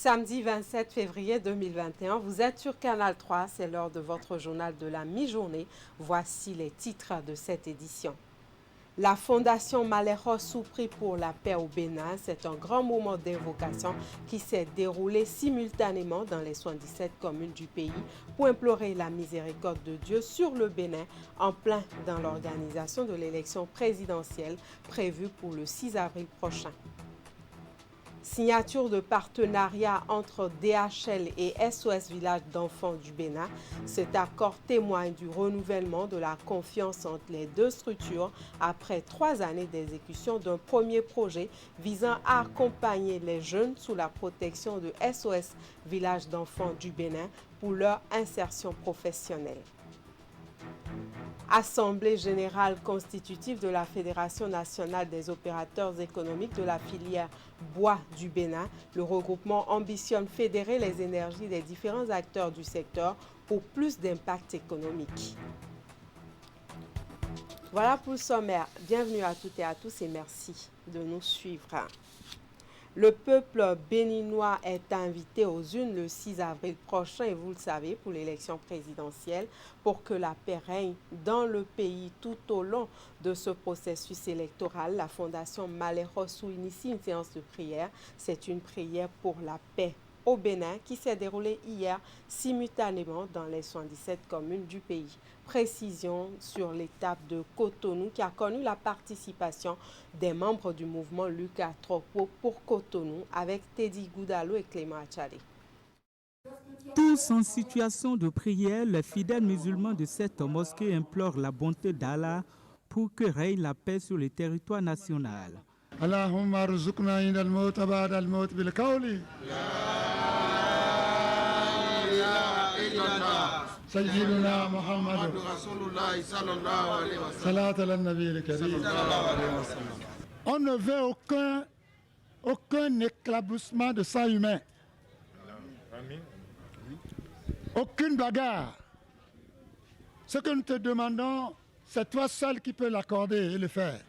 Samedi 27 février 2021, vous êtes sur Canal 3, c'est l'heure de votre journal de la mi-journée. Voici les titres de cette édition. La Fondation Malheureux prie pour la paix au Bénin, c'est un grand moment d'invocation qui s'est déroulé simultanément dans les 77 communes du pays pour implorer la miséricorde de Dieu sur le Bénin en plein dans l'organisation de l'élection présidentielle prévue pour le 6 avril prochain. Signature de partenariat entre DHL et SOS Village d'enfants du Bénin. Cet accord témoigne du renouvellement de la confiance entre les deux structures après 3 années d'exécution d'un premier projet visant à accompagner les jeunes sous la protection de SOS Village d'enfants du Bénin pour leur insertion professionnelle. Assemblée générale constitutive de la Fédération nationale des opérateurs économiques de la filière bois du Bénin. Le regroupement ambitionne fédérer les énergies des différents acteurs du secteur pour plus d'impact économique. Voilà pour le sommaire. Bienvenue à toutes et à tous et merci de nous suivre. Le peuple béninois est invité aux urnes le 6 avril prochain, et vous le savez, pour l'élection présidentielle, pour que la paix règne dans le pays tout au long de ce processus électoral. La Fondation Malheureux initie une séance de prière. C'est une prière pour la paix au Bénin qui s'est déroulée hier simultanément dans les 77 communes du pays. Précision sur l'étape de Cotonou qui a connu la participation des membres du mouvement Lucas Tropo pour Cotonou avec Teddy Goudalo et Clément Achale. Tous en situation de prière, les fidèles musulmans de cette mosquée implorent la bonté d'Allah pour que règne la paix sur le territoire national. Allahumma rzuqna indal maut ba'da al maut bil qawli Sayyiduna Muhammad Salat ala nabi al-karim. On ne veut aucun éclaboussement de sang humain. Aucune bagarre. Ce que nous te demandons, c'est toi seul qui peux l'accorder et le faire.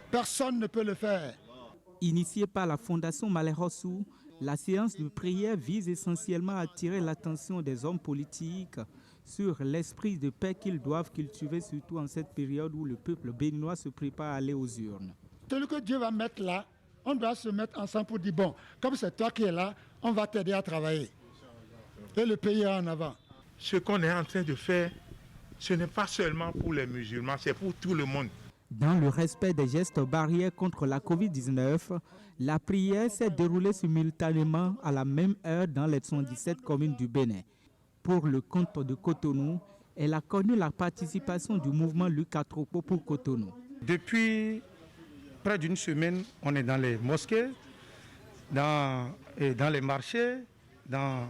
Personne ne peut le faire. Initiée par la Fondation Malheureux, la séance de prière vise essentiellement à attirer l'attention des hommes politiques sur l'esprit de paix qu'ils doivent cultiver, surtout en cette période où le peuple béninois se prépare à aller aux urnes. Celui que Dieu va mettre là, on doit se mettre ensemble pour dire, bon, comme c'est toi qui es là, on va t'aider à travailler. Et le pays est en avant. Ce qu'on est en train de faire, ce n'est pas seulement pour les musulmans, c'est pour tout le monde. Dans le respect des gestes barrières contre la Covid-19, la prière s'est déroulée simultanément à la même heure dans les 117 communes du Bénin. Pour le compte de Cotonou, elle a connu la participation du mouvement Lucas Tropo pour Cotonou. Depuis près d'une semaine, on est dans les mosquées, dans les marchés, dans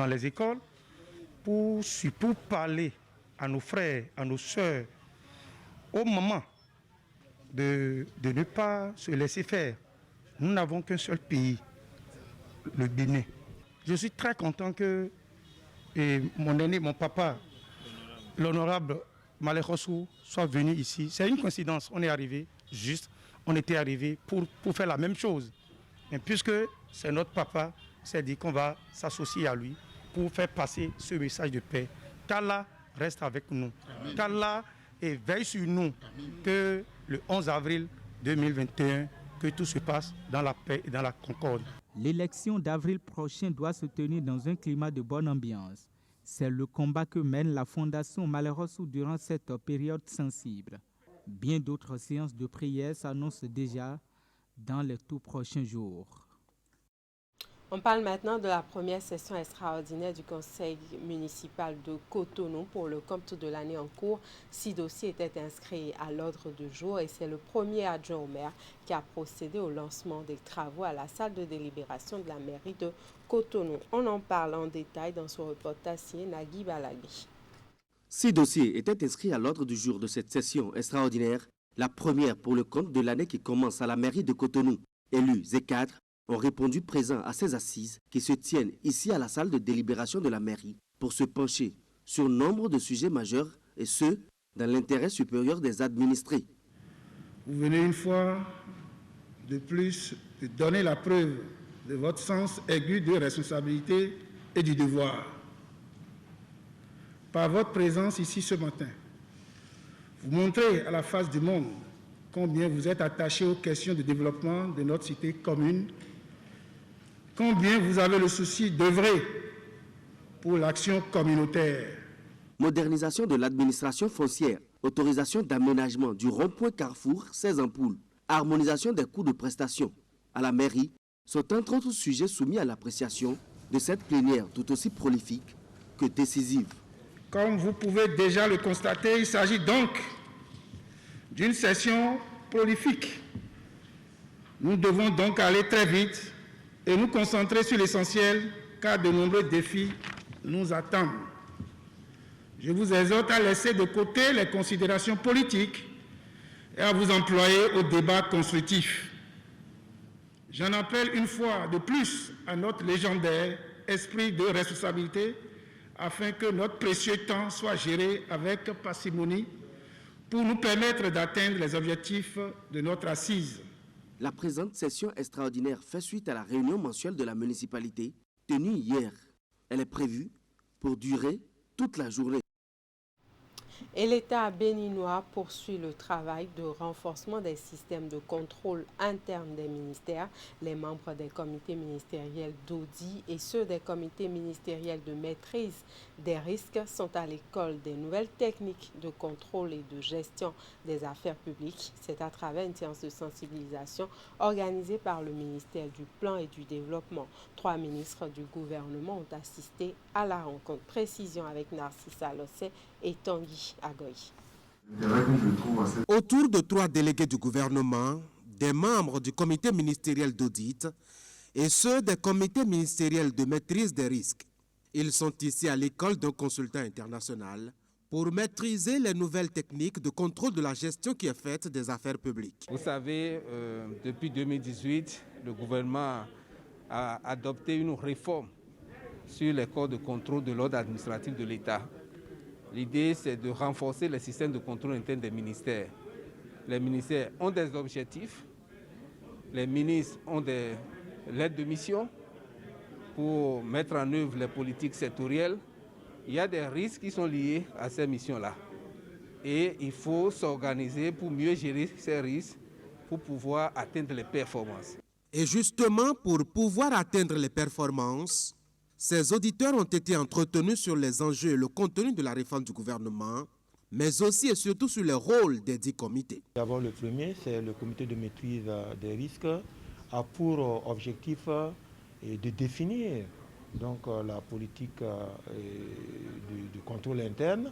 les écoles, pour parler à nos frères, à nos sœurs, aux mamans, de ne pas se laisser faire. Nous n'avons qu'un seul pays, le Bénin. Je suis très content que mon aîné, mon papa, l'honorable Malheureux, soit venu ici. C'est une coïncidence, on est arrivé juste, on était arrivé pour faire la même chose. Mais puisque c'est notre papa, c'est dit qu'on va s'associer à lui pour faire passer ce message de paix. Qu'Allah reste avec nous. Qu'Allah veille sur nous. Que le 11 avril 2021, que tout se passe dans la paix et dans la concorde. L'élection d'avril prochain doit se tenir dans un climat de bonne ambiance. C'est le combat que mène la Fondation Malheureux durant cette période sensible. Bien d'autres séances de prière s'annoncent déjà dans les tout prochains jours. On parle maintenant de la première session extraordinaire du conseil municipal de Cotonou pour le compte de l'année en cours. 6 dossiers étaient inscrits à l'ordre du jour et c'est le premier adjoint au maire qui a procédé au lancement des travaux à la salle de délibération de la mairie de Cotonou. On en parle en détail dans ce reportage signé Nagui Balagui. 6 dossiers étaient inscrits à l'ordre du jour de cette session extraordinaire, la première pour le compte de l'année qui commence à la mairie de Cotonou. Élus et cadres ont répondu présents à ces assises qui se tiennent ici à la salle de délibération de la mairie pour se pencher sur nombre de sujets majeurs et ce, dans l'intérêt supérieur des administrés. Vous venez une fois de plus de donner la preuve de votre sens aigu de responsabilité et du devoir. Par votre présence ici ce matin, vous montrez à la face du monde combien vous êtes attachés aux questions de développement de notre cité commune, combien vous avez le souci d'œuvrer pour l'action communautaire. Modernisation de l'administration foncière, autorisation d'aménagement du rond-point Carrefour 16 ampoules, harmonisation des coûts de prestation à la mairie sont entre autres sujets soumis à l'appréciation de cette plénière tout aussi prolifique que décisive. Comme vous pouvez déjà le constater, il s'agit donc d'une session prolifique. Nous devons donc aller très vite et nous concentrer sur l'essentiel car de nombreux défis nous attendent. Je vous exhorte à laisser de côté les considérations politiques et à vous employer au débat constructif. J'en appelle une fois de plus à notre légendaire esprit de responsabilité afin que notre précieux temps soit géré avec parcimonie pour nous permettre d'atteindre les objectifs de notre assise. La présente session extraordinaire fait suite à la réunion mensuelle de la municipalité tenue hier. Elle est prévue pour durer toute la journée. Et l'État béninois poursuit le travail de renforcement des systèmes de contrôle interne des ministères. Les membres des comités ministériels d'audit et ceux des comités ministériels de maîtrise des risques sont à l'école des nouvelles techniques de contrôle et de gestion des affaires publiques. C'est à travers une séance de sensibilisation organisée par le ministère du Plan et du Développement. 3 ministres du gouvernement ont assisté à la rencontre. Précision avec Narcissa Lossé et Tanguy Agoy. Autour de 3 délégués du gouvernement, des membres du comité ministériel d'audit et ceux des comités ministériels de maîtrise des risques. Ils sont ici à l'école d'un consultant international pour maîtriser les nouvelles techniques de contrôle de la gestion qui est faite des affaires publiques. Vous savez, depuis 2018, le gouvernement a adopté une réforme sur les corps de contrôle de l'ordre administratif de l'État. L'idée, c'est de renforcer les systèmes de contrôle interne des ministères. Les ministères ont des objectifs, les ministres ont des lettres de mission pour mettre en œuvre les politiques sectorielles. Il y a des risques qui sont liés à ces missions-là. Et il faut s'organiser pour mieux gérer ces risques, pour pouvoir atteindre les performances. Et justement, pour pouvoir atteindre les performances, ces auditeurs ont été entretenus sur les enjeux et le contenu de la réforme du gouvernement, mais aussi et surtout sur le rôle des 10 comités. D'abord, le premier, c'est le comité de maîtrise des risques, a pour objectif de définir donc, la politique du contrôle interne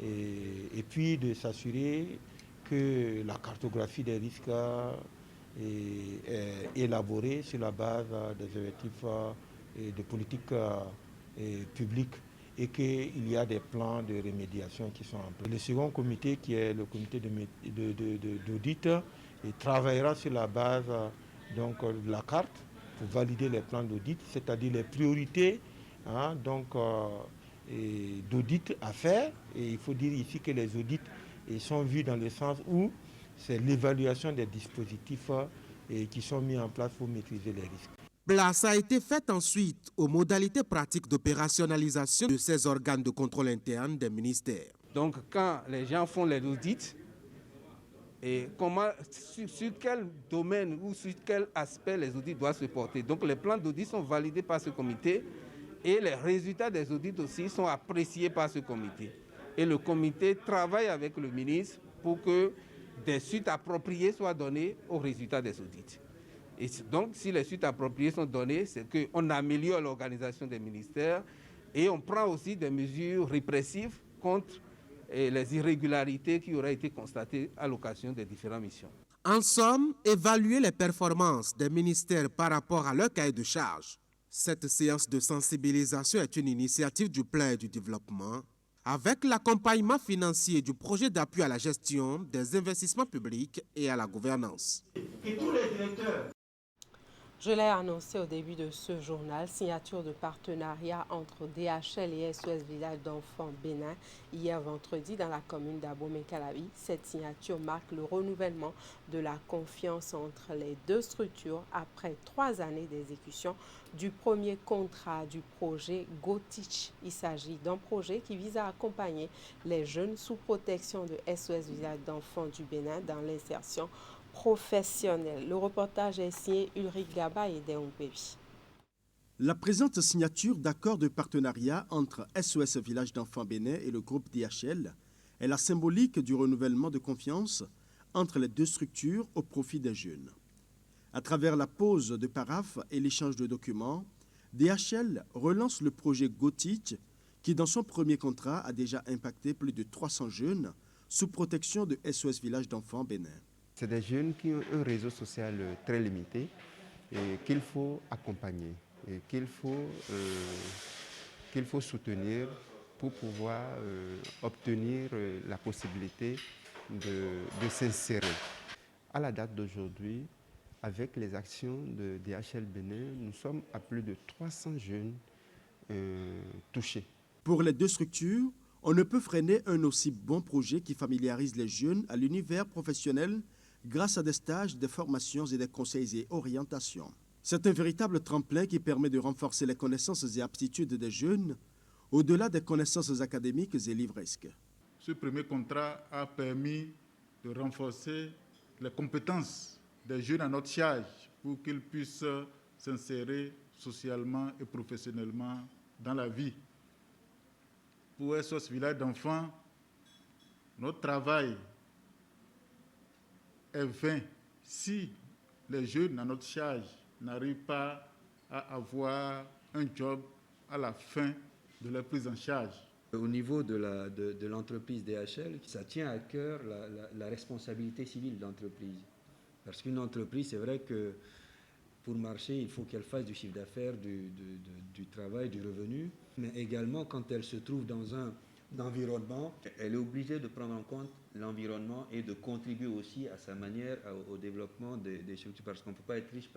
et puis de s'assurer que la cartographie des risques est élaborée sur la base des objectifs de politique publique et qu'il y a des plans de remédiation qui sont en place. Le second comité, qui est le comité d'audit, travaillera sur la base donc, de la carte pour valider les plans d'audit, c'est-à-dire les priorités d'audit à faire. Et il faut dire ici que les audits sont vus dans le sens où c'est l'évaluation des dispositifs qui sont mis en place pour maîtriser les risques. Place a été faite ensuite aux modalités pratiques d'opérationnalisation de ces organes de contrôle interne des ministères. Donc quand les gens font les audits, et sur quel domaine ou sur quel aspect les audits doivent se porter. Donc les plans d'audit sont validés par ce comité et les résultats des audits aussi sont appréciés par ce comité. Et le comité travaille avec le ministre pour que des suites appropriées soient données aux résultats des audits. Et donc, si les suites appropriées sont données, c'est qu'on améliore l'organisation des ministères et on prend aussi des mesures répressives contre les irrégularités qui auraient été constatées à l'occasion des différentes missions. En somme, évaluer les performances des ministères par rapport à leur cahier de charges. Cette séance de sensibilisation est une initiative du Plan et du Développement avec l'accompagnement financier du projet d'appui à la gestion des investissements publics et à la gouvernance. Je l'ai annoncé au début de ce journal, signature de partenariat entre DHL et SOS Village d'Enfants Bénin hier vendredi dans la commune d'Abomey-Calavi. Cette signature marque le renouvellement de la confiance entre les deux structures après 3 années d'exécution du premier contrat du projet GoTeach. Il s'agit d'un projet qui vise à accompagner les jeunes sous protection de SOS Village d'Enfants du Bénin dans l'insertion professionnel. Le reportage est signé Ulrich Gaba et Deonpevi. La présente signature d'accord de partenariat entre SOS Village d'Enfants Bénin et le groupe DHL est la symbolique du renouvellement de confiance entre les deux structures au profit des jeunes. À travers la pose de paraphes et l'échange de documents, DHL relance le projet GoTeach qui, dans son premier contrat, a déjà impacté plus de 300 jeunes sous protection de SOS Village d'Enfants Bénin. C'est des jeunes qui ont un réseau social très limité et qu'il faut accompagner et qu'il faut soutenir pour pouvoir obtenir la possibilité de s'insérer. À la date d'aujourd'hui, avec les actions de DHL Bénin, nous sommes à plus de 300 jeunes touchés. Pour les deux structures, on ne peut freiner un aussi bon projet qui familiarise les jeunes à l'univers professionnel grâce à des stages, des formations et des conseils et orientations. C'est un véritable tremplin qui permet de renforcer les connaissances et aptitudes des jeunes au-delà des connaissances académiques et livresques. Ce premier contrat a permis de renforcer les compétences des jeunes à notre charge pour qu'ils puissent s'insérer socialement et professionnellement dans la vie. Pour SOS Village d'Enfants, notre travail est vain si les jeunes à notre charge n'arrivent pas à avoir un job à la fin de leur prise en charge. Au niveau de l'entreprise DHL, ça tient à cœur la responsabilité civile de l'entreprise. Parce qu'une entreprise, c'est vrai que pour marcher, il faut qu'elle fasse du chiffre d'affaires, du travail, du revenu. Mais également, quand elle se trouve dans un environnement, elle est obligée de prendre en compte l'environnement et de contribuer aussi à sa manière au développement des structures. Parce qu'on ne peut pas être riche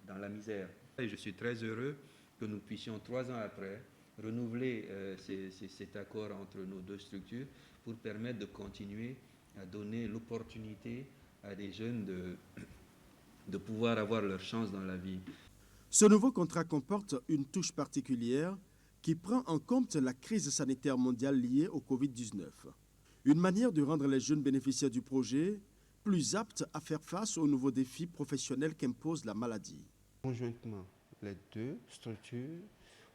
dans la misère. Et je suis très heureux que nous puissions, 3 ans après, renouveler cet accord entre nos deux structures pour permettre de continuer à donner l'opportunité à des jeunes de pouvoir avoir leur chance dans la vie. Ce nouveau contrat comporte une touche particulière qui prend en compte la crise sanitaire mondiale liée au Covid-19. Une manière de rendre les jeunes bénéficiaires du projet plus aptes à faire face aux nouveaux défis professionnels qu'impose la maladie. Conjointement, les deux structures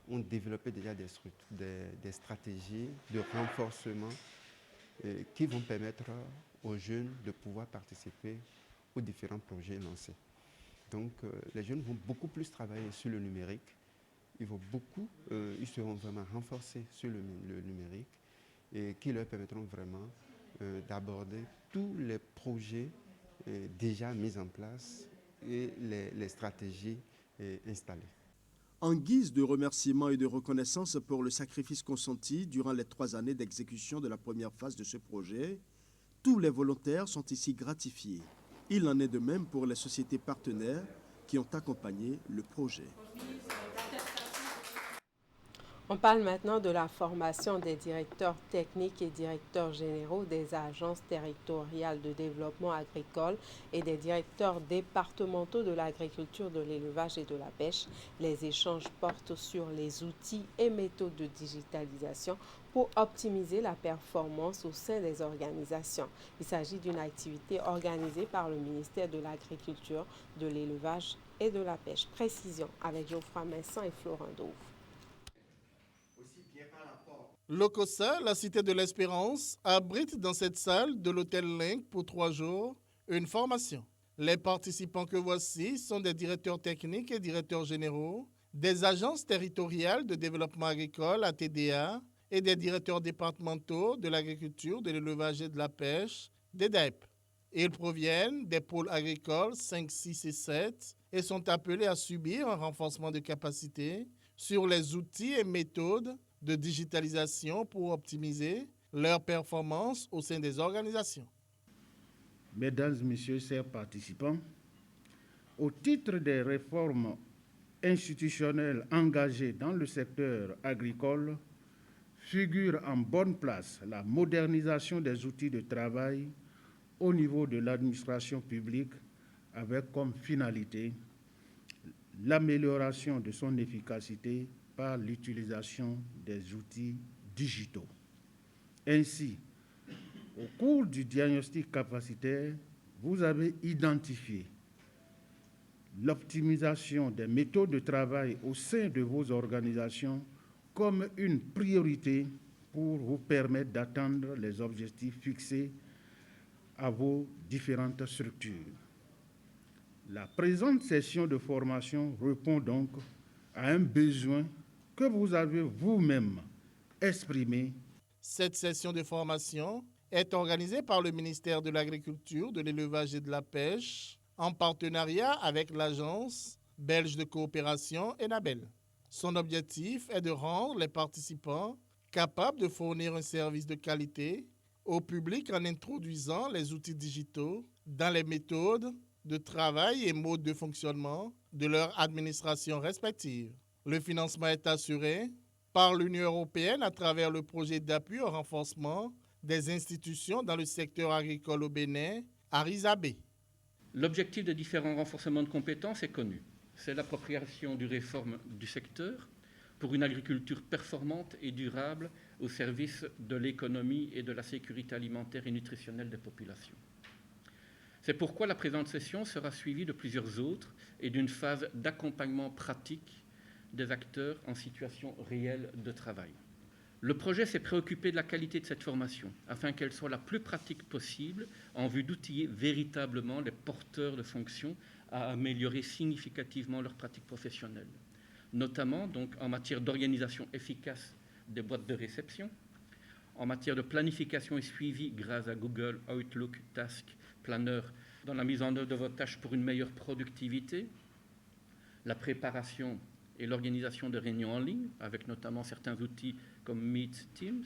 ont développé déjà des stratégies de renforcement qui vont permettre aux jeunes de pouvoir participer aux différents projets lancés. Donc les jeunes vont beaucoup plus travailler sur le numérique. Ils seront vraiment renforcés sur le numérique et qui leur permettront vraiment d'aborder tous les projets déjà mis en place et les stratégies installées. En guise de remerciement et de reconnaissance pour le sacrifice consenti durant les 3 années d'exécution de la première phase de ce projet, tous les volontaires sont ici gratifiés. Il en est de même pour les sociétés partenaires qui ont accompagné le projet. On parle maintenant de la formation des directeurs techniques et directeurs généraux des agences territoriales de développement agricole et des directeurs départementaux de l'agriculture, de l'élevage et de la pêche. Les échanges portent sur les outils et méthodes de digitalisation pour optimiser la performance au sein des organisations. Il s'agit d'une activité organisée par le ministère de l'Agriculture, de l'Élevage et de la Pêche. Précision avec Geoffroy Messan et Florent Douve. L'OCOSA, la Cité de l'Espérance, abrite dans cette salle de l'hôtel Link pour 3 jours une formation. Les participants que voici sont des directeurs techniques et directeurs généraux, des agences territoriales de développement agricole, ATDA, et des directeurs départementaux de l'agriculture, de l'élevage et de la pêche, des DEP. Ils proviennent des pôles agricoles 5, 6 et 7 et sont appelés à subir un renforcement de capacité sur les outils et méthodes de digitalisation pour optimiser leur performance au sein des organisations. Mesdames et messieurs, chers participants, Au titre des réformes institutionnelles engagées dans le secteur agricole, figure en bonne place la modernisation des outils de travail au niveau de l'administration publique avec comme finalité l'amélioration de son efficacité par l'utilisation des outils digitaux. Ainsi, au cours du diagnostic capacitaire, vous avez identifié l'optimisation des méthodes de travail au sein de vos organisations comme une priorité pour vous permettre d'atteindre les objectifs fixés à vos différentes structures. La présente session de formation répond donc à un besoin que vous avez vous-même exprimé. Cette session de formation est organisée par le ministère de l'Agriculture, de l'Élevage et de la Pêche en partenariat avec l'Agence belge de coopération ENABEL. Son objectif est de rendre les participants capables de fournir un service de qualité au public en introduisant les outils digitaux dans les méthodes de travail et modes de fonctionnement de leur administration respective. Le financement est assuré par l'Union européenne à travers le projet d'appui au renforcement des institutions dans le secteur agricole au Bénin, Arizabé. L'objectif des différents renforcements de compétences est connu. C'est l'appropriation du réforme du secteur pour une agriculture performante et durable au service de l'économie et de la sécurité alimentaire et nutritionnelle des populations. C'est pourquoi la présente session sera suivie de plusieurs autres et d'une phase d'accompagnement pratique des acteurs en situation réelle de travail. Le projet s'est préoccupé de la qualité de cette formation afin qu'elle soit la plus pratique possible en vue d'outiller véritablement les porteurs de fonctions à améliorer significativement leurs pratiques professionnelles, notamment donc en matière d'organisation efficace des boîtes de réception, en matière de planification et suivi grâce à Google, Outlook, Task, Planner, dans la mise en œuvre de vos tâches pour une meilleure productivité, la préparation et l'organisation de réunions en ligne, avec notamment certains outils comme Meet, Teams,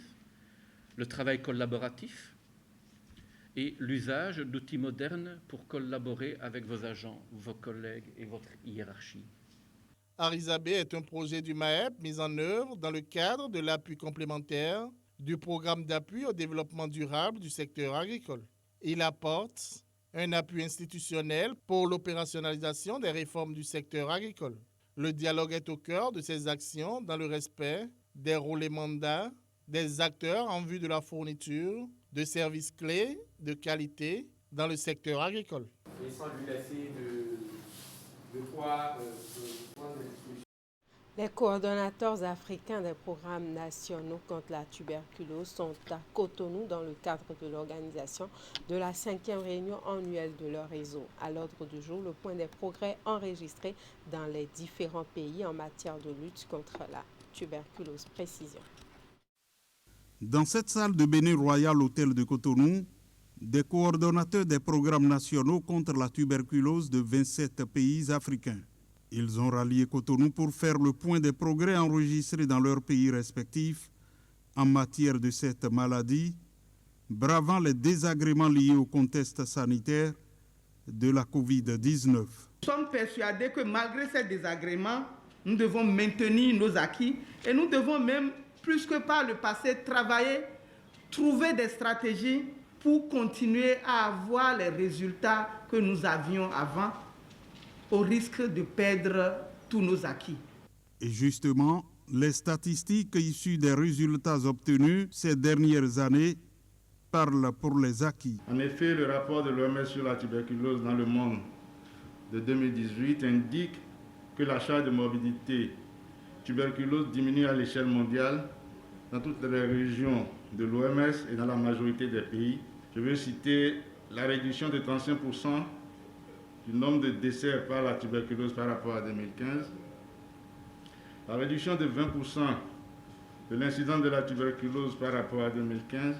le travail collaboratif et l'usage d'outils modernes pour collaborer avec vos agents, vos collègues et votre hiérarchie. Arizabé est un projet du MAEP mis en œuvre dans le cadre de l'appui complémentaire du programme d'appui au développement durable du secteur agricole. Il apporte un appui institutionnel pour l'opérationnalisation des réformes du secteur agricole. Le dialogue est au cœur de ces actions dans le respect des rôles et mandats des acteurs en vue de la fourniture de services clés de qualité dans le secteur agricole. Et sans lui laisser de quoi Les coordonnateurs africains des programmes nationaux contre la tuberculose sont à Cotonou dans le cadre de l'organisation de la 5e réunion annuelle de leur réseau. À l'ordre du jour, le point des progrès enregistrés dans les différents pays en matière de lutte contre la tuberculose. Précision. Dans cette salle de Bénin Royal Hôtel de Cotonou, des coordonnateurs des programmes nationaux contre la tuberculose de 27 pays africains. Ils ont rallié Cotonou pour faire le point des progrès enregistrés dans leurs pays respectifs en matière de cette maladie, bravant les désagréments liés au contexte sanitaire de la COVID-19. Nous sommes persuadés que malgré ces désagréments, nous devons maintenir nos acquis et nous devons même, plus que par le passé, travailler, trouver des stratégies pour continuer à avoir les résultats que nous avions avant, au risque de perdre tous nos acquis. Et justement, les statistiques issues des résultats obtenus ces dernières années parlent pour les acquis. En effet, le rapport de l'OMS sur la tuberculose dans le monde de 2018 indique que la charge de morbidité tuberculose diminue à l'échelle mondiale dans toutes les régions de l'OMS et dans la majorité des pays. Je veux citer la réduction de 35% du nombre de décès par la tuberculose par rapport à 2015, la réduction de 20% de l'incidence de la tuberculose par rapport à 2015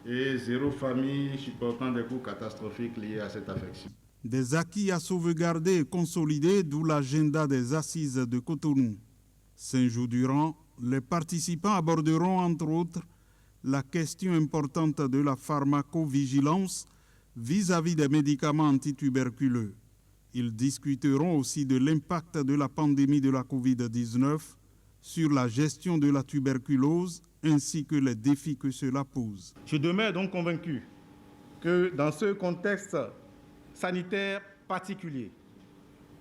et 0 famille supportant des coûts catastrophiques liés à cette affection. Des acquis à sauvegarder et consolider, d'où l'agenda des assises de Cotonou. 5 jours durant, les participants aborderont entre autres la question importante de la pharmacovigilance vis-à-vis des médicaments antituberculeux, Ils discuteront aussi de l'impact de la pandémie de la Covid-19 sur la gestion de la tuberculose ainsi que les défis que cela pose. Je demeure donc convaincu que dans ce contexte sanitaire particulier,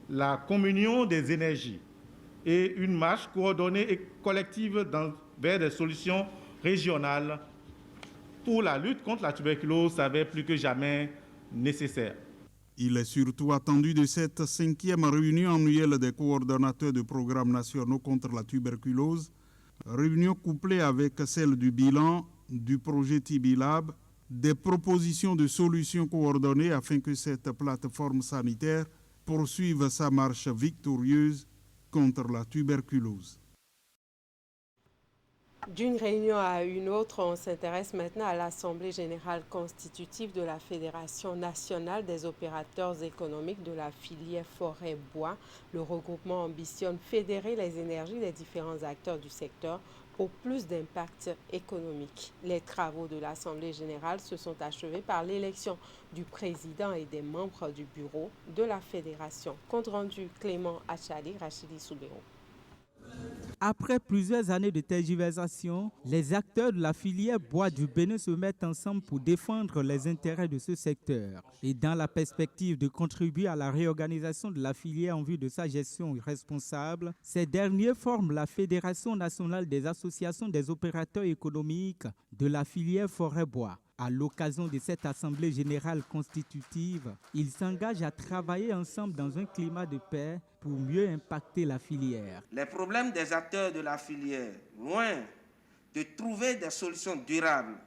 la communion des énergies et une marche coordonnée et collective vers des solutions régionales pour la lutte contre la tuberculose s'avère plus que jamais nécessaire. Il est surtout attendu de cette 5e réunion annuelle des coordonnateurs de programmes nationaux contre la tuberculose, réunion couplée avec celle du bilan du projet TB-Lab, des propositions de solutions coordonnées afin que cette plateforme sanitaire poursuive sa marche victorieuse contre la tuberculose. D'une réunion à une autre, on s'intéresse maintenant à l'Assemblée générale constitutive de la Fédération nationale des opérateurs économiques de la filière forêt-bois. Le regroupement ambitionne fédérer les énergies des différents acteurs du secteur pour plus d'impact économique. Les travaux de l'Assemblée générale se sont achevés par l'élection du président et des membres du bureau de la Fédération. Compte rendu Clément Achali, Rachidi Soubéro. Après plusieurs années de tergiversation, les acteurs de la filière bois du Bénin se mettent ensemble pour défendre les intérêts de ce secteur. Et dans la perspective de contribuer à la réorganisation de la filière en vue de sa gestion responsable, ces derniers forment la Fédération nationale des associations des opérateurs économiques de la filière forêt-bois. À l'occasion de cette Assemblée générale constitutive, ils s'engagent à travailler ensemble dans un climat de paix pour mieux impacter la filière. Les problèmes des acteurs de la filière, loin de trouver des solutions durables,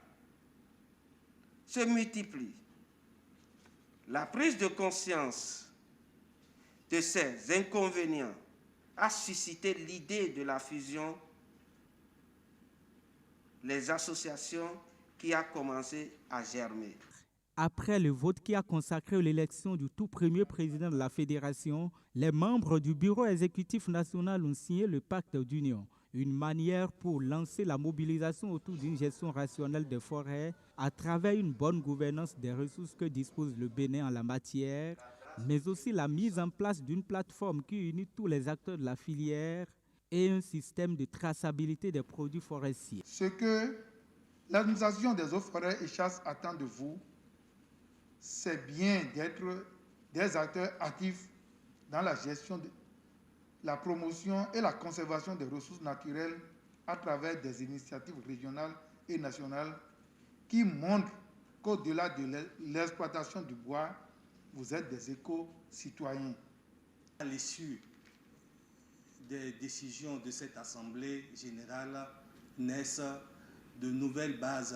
se multiplient. La prise de conscience de ces inconvénients a suscité l'idée de la fusion, les associations qui a commencé à germer. Après le vote qui a consacré l'élection du tout premier président de la fédération, les membres du bureau exécutif national ont signé le pacte d'union, une manière pour lancer la mobilisation autour d'une gestion rationnelle des forêts à travers une bonne gouvernance des ressources que dispose le Bénin en la matière, mais aussi la mise en place d'une plateforme qui unit tous les acteurs de la filière et un système de traçabilité des produits forestiers. Ce que l'administration des eaux, forêts et chasses attend de vous, c'est bien d'être des acteurs actifs dans la gestion, la promotion et la conservation des ressources naturelles à travers des initiatives régionales et nationales qui montrent qu'au-delà de l'exploitation du bois, vous êtes des éco-citoyens. À l'issue des décisions de cette Assemblée générale naissent de nouvelles bases.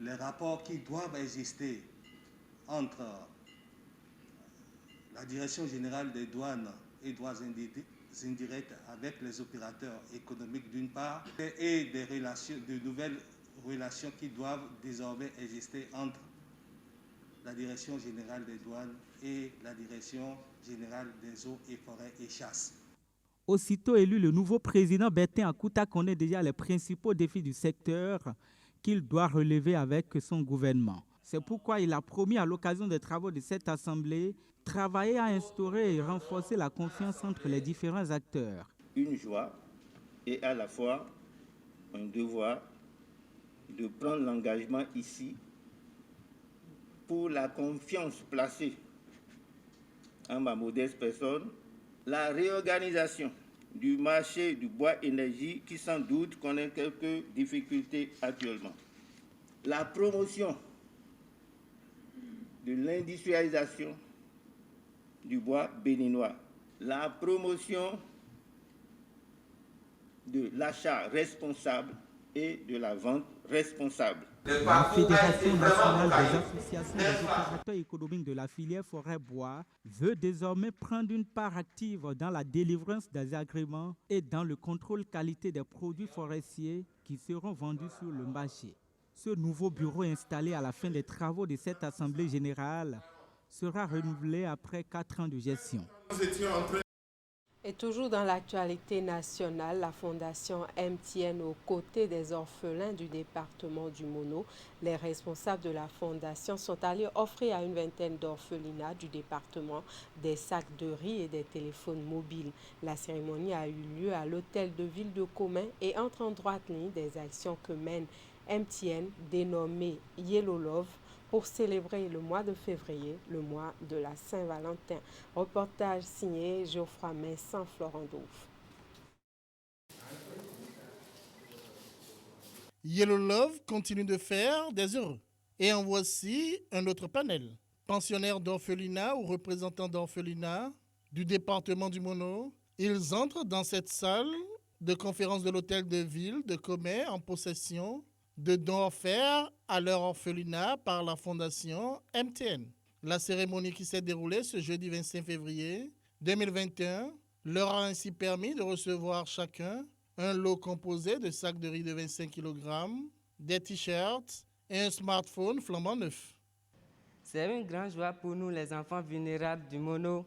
Les rapports qui doivent exister entre la Direction générale des douanes et droits indirects avec les opérateurs économiques d'une part et de nouvelles relations qui doivent désormais exister entre la Direction générale des douanes et la Direction générale des eaux et forêts et chasses. Aussitôt élu, le nouveau président Bertin Akouta connaît déjà les principaux défis du secteur qu'il doit relever avec son gouvernement. C'est pourquoi il a promis à l'occasion des travaux de cette Assemblée travailler à instaurer et renforcer la confiance entre les différents acteurs. Une joie et à la fois un devoir de prendre l'engagement ici pour la confiance placée en ma modeste personne, la réorganisation du marché du bois énergie qui sans doute connaît quelques difficultés actuellement. La promotion de l'industrialisation du bois béninois. La promotion de l'achat responsable et de la vente responsable. La Fédération nationale des associations des opérateurs économiques de la filière forêt-bois veut désormais prendre une part active dans la délivrance des agréments et dans le contrôle qualité des produits forestiers qui seront vendus sur le marché. Ce nouveau bureau installé à la fin des travaux de cette Assemblée générale sera renouvelé après 4 ans de gestion. Et toujours dans l'actualité nationale, la Fondation MTN aux côtés des orphelins du département du Mono. Les responsables de la Fondation sont allés offrir à une vingtaine d'orphelinats du département des sacs de riz et des téléphones mobiles. La cérémonie a eu lieu à l'hôtel de ville de Commun et entre en droite ligne des actions que mène MTN dénommé Yellow Love pour célébrer le mois de février, le mois de la Saint-Valentin. Reportage signé Geoffroy Messin, Florent Douve. Yellow Love continue de faire des heureux. Et en voici un autre panel. Pensionnaires d'orphelinat ou représentants d'orphelinat du département du Mono, ils entrent dans cette salle de conférence de l'hôtel de ville de Commet en possession de dons offerts à leur orphelinat par la Fondation MTN. La cérémonie qui s'est déroulée ce jeudi 25 février 2021 leur a ainsi permis de recevoir chacun un lot composé de sacs de riz de 25 kg, des t-shirts et un smartphone flambant neuf. C'est une grande joie pour nous, les enfants vulnérables du Mono,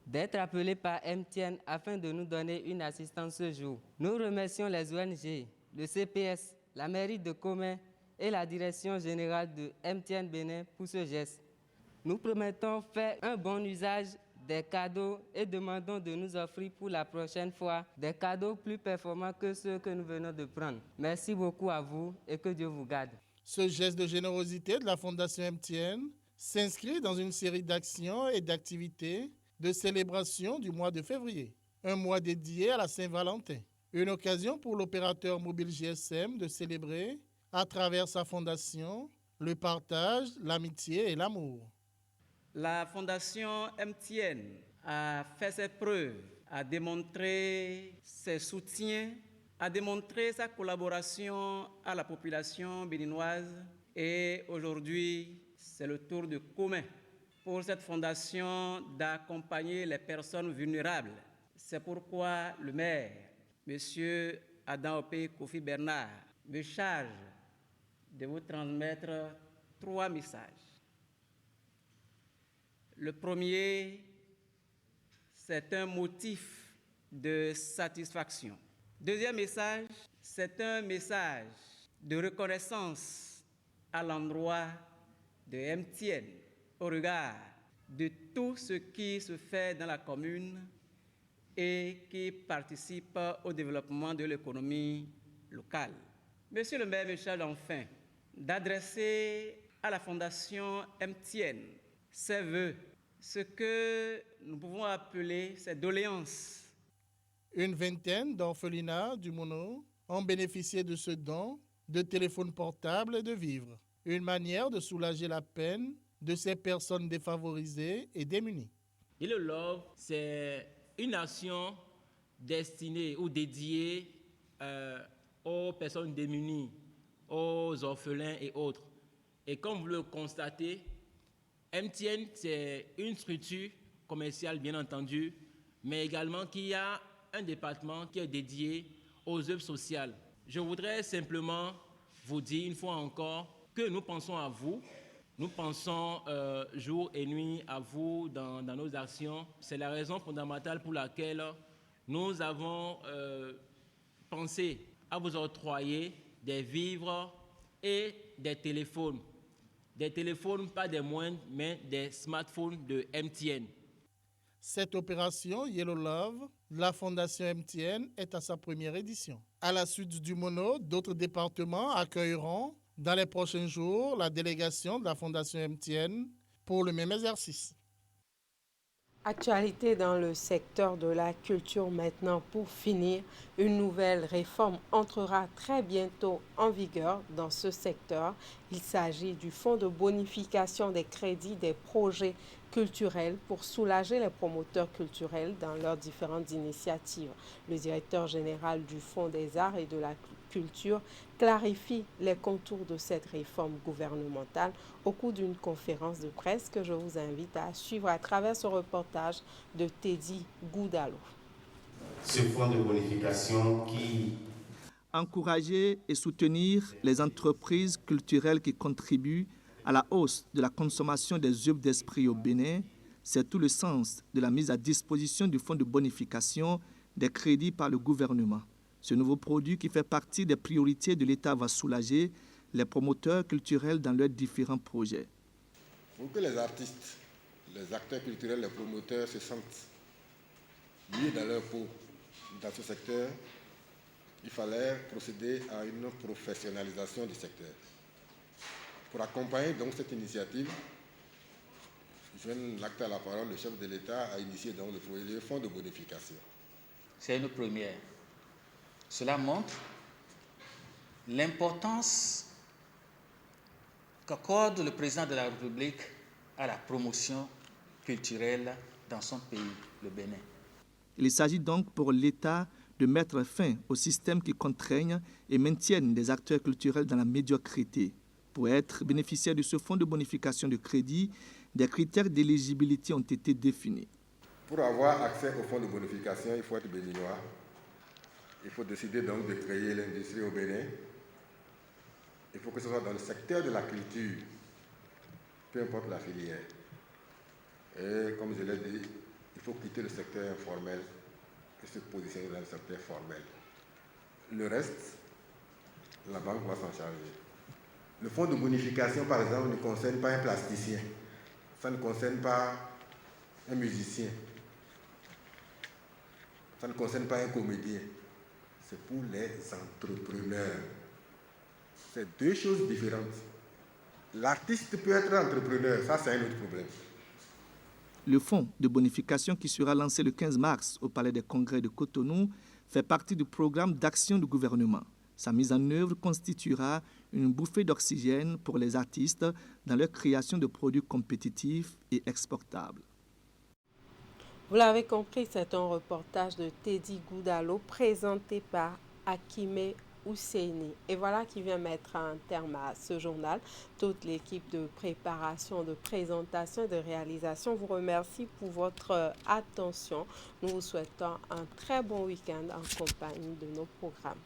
d'être appelés par MTN afin de nous donner une assistance ce jour. Nous remercions les ONG, le CPS, la mairie de Commet et la direction générale de MTN Bénin pour ce geste. Nous promettons faire un bon usage des cadeaux et demandons de nous offrir pour la prochaine fois des cadeaux plus performants que ceux que nous venons de prendre. Merci beaucoup à vous et que Dieu vous garde. Ce geste de générosité de la Fondation MTN s'inscrit dans une série d'actions et d'activités de célébration du mois de février, un mois dédié à la Saint-Valentin. Une occasion pour l'opérateur mobile GSM de célébrer, à travers sa fondation, le partage, l'amitié et l'amour. La fondation MTN a fait ses preuves, a démontré ses soutiens, a démontré sa collaboration à la population béninoise et aujourd'hui, c'est le tour de Commun pour cette fondation d'accompagner les personnes vulnérables. C'est pourquoi le maire, Monsieur Adam Opé Kofi Bernard, me charge de vous transmettre 3 messages. Le premier, c'est un motif de satisfaction. Deuxième message, c'est un message de reconnaissance à l'endroit de MTN au regard de tout ce qui se fait dans la commune et qui participe au développement de l'économie locale. Monsieur le maire me charge enfin d'adresser à la Fondation MTN ses vœux, ce que nous pouvons appeler ses doléances. Une vingtaine d'orphelinats du Mono ont bénéficié de ce don de téléphones portables et de vivres, une manière de soulager la peine de ces personnes défavorisées et démunies. Yellow Love, c'est une action destinée ou dédiée aux personnes démunies, aux orphelins et autres. Et comme vous le constatez, MTN, c'est une structure commerciale, bien entendu, mais également qui a un département qui est dédié aux œuvres sociales. Je voudrais simplement vous dire une fois encore que nous pensons à vous. Nous pensons jour et nuit à vous dans nos actions. C'est la raison fondamentale pour laquelle nous avons pensé à vous octroyer des vivres et des téléphones. Des téléphones, pas des moindres, mais des smartphones de MTN. Cette opération Yellow Love, la Fondation MTN, est à sa première édition. À la suite du Mono, d'autres départements accueilleront dans les prochains jours la délégation de la Fondation MTN pour le même exercice. Actualité dans le secteur de la culture maintenant. Pour finir, une nouvelle réforme entrera très bientôt en vigueur dans ce secteur. Il s'agit du fonds de bonification des crédits des projets culturels pour soulager les promoteurs culturels dans leurs différentes initiatives. Le directeur général du Fonds des arts et de la culture clarifie les contours de cette réforme gouvernementale au cours d'une conférence de presse que je vous invite à suivre à travers ce reportage de Teddy Goudalo. Ce fonds de bonification qui encourager et soutenir les entreprises culturelles qui contribuent à la hausse de la consommation des œuvres d'esprit au Bénin, C'est tout le sens de la mise à disposition du fonds de bonification des crédits par le gouvernement. Ce nouveau produit qui fait partie des priorités de l'État va soulager les promoteurs culturels dans leurs différents projets. Pour que les artistes, les acteurs culturels, les promoteurs se sentent mieux dans leur peau dans ce secteur, il fallait procéder à une professionnalisation du secteur. Pour accompagner donc cette initiative, je donne l'acte à la parole, le chef de l'État a initié donc le projet de fonds de bonification. C'est une première. Cela montre l'importance qu'accorde le président de la République à la promotion culturelle dans son pays, le Bénin. Il s'agit donc pour l'État de mettre fin aux systèmes qui contraignent et maintiennent des acteurs culturels dans la médiocrité. Pour être bénéficiaire de ce fonds de bonification de crédit, des critères d'éligibilité ont été définis. Pour avoir accès au fonds de bonification, il faut être béninois. Il faut décider donc de créer l'industrie au Bénin. Il faut que ce soit dans le secteur de la culture, peu importe la filière. Et comme je l'ai dit, il faut quitter le secteur informel et se positionner dans le secteur formel. Le reste, la banque va s'en charger. Le fonds de bonification, par exemple, ne concerne pas un plasticien. Ça ne concerne pas un musicien. Ça ne concerne pas un comédien. C'est pour les entrepreneurs. C'est deux choses différentes. L'artiste peut être entrepreneur, ça c'est un autre problème. Le fonds de bonification qui sera lancé le 15 mars au Palais des Congrès de Cotonou fait partie du programme d'action du gouvernement. Sa mise en œuvre constituera une bouffée d'oxygène pour les artistes dans leur création de produits compétitifs et exportables. Vous l'avez compris, c'est un reportage de Teddy Goudalo présenté par Akime Ousseini. Et voilà qui vient mettre un terme à ce journal. Toute l'équipe de préparation, de présentation et de réalisation vous remercie pour votre attention. Nous vous souhaitons un très bon week-end en compagnie de nos programmes.